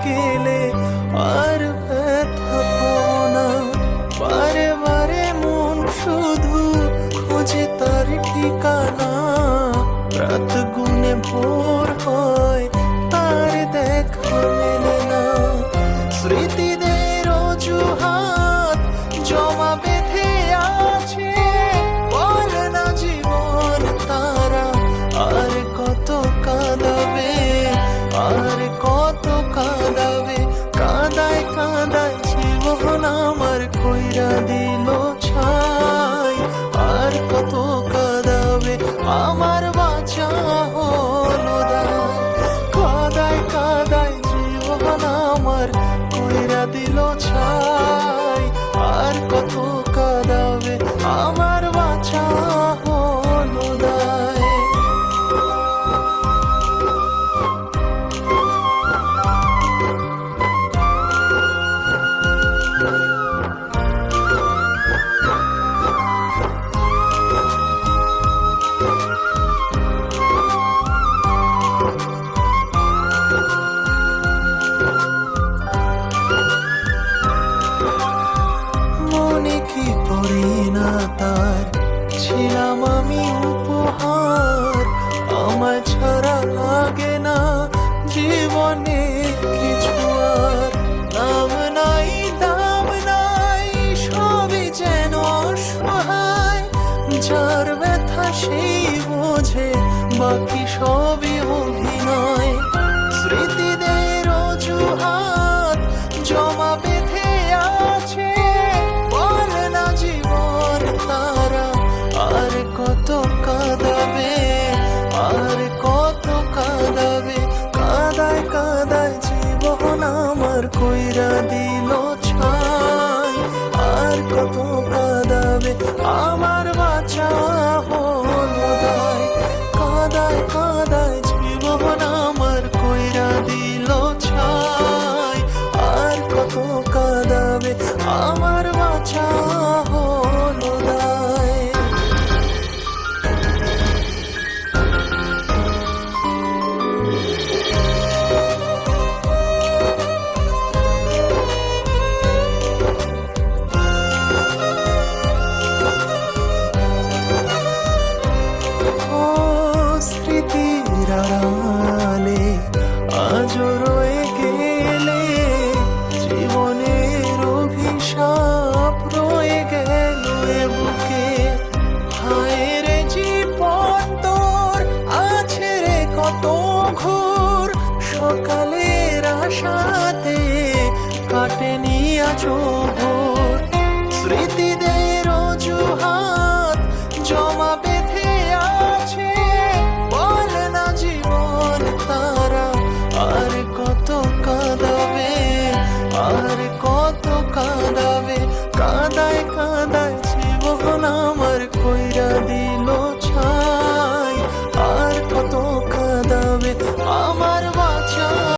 গেলে আর ব্যথা পাবো না। বারে বারে মন শুধু খোঁজে তার ঠিকানা, রাত গুনে ভোর হয় তার দেখা মেলে না। স্মৃতিদের অজুহাত জমা বেঁধে আছে, বলে না জীবন তারা আর কত কাঁদাবে, আর কত কাঁদাবে। কাঁদায় কাঁদায় জীবন আমার কইরা দিল ছাই, আর কত কাঁদাবে আমার বাঁচা হলো দায়। কাঁদায় কাঁদায় জীবন আমার কইরা দিল ছাই, আর কত কাঁদাবে আমার বাঁচা হলো দায়। মনে কি করি না তার ছিলাম আমি উপহার, আমার ছাড়া লাগে না জীবনে কিছু আর। নাম নাই দাম নাই সবই যেন অসহায়, যার ব্যথা সেই বোঝে বাকি সবই অভিনয়। স্মৃতিদের অজুহাত জমা বেঁধে আছে, বলে না জীবন তারা আর কত কাঁদাবে, আর কত কাঁদাবে। কাঁদায় কাঁদায় জীবন আমার কইরা দিল ছাই, আর কত কাঁদাবে আমার বাঁচা হলো দায়। কাঁদায় কাঁদায় জীবন আমার কইরা দিল ছাই, আর কত কাঁদাবে আমার বাঁচা হলো দায়। ও স্মৃতির আড়ালে আজও রয়ে গেলে, জীবনের অভিশাপ রয়ে গেল এ বুকে। হায় রে জীবন তোর আছে রে কত ঘোর, সকালের আশাতে কাটেনি আজও ভোর।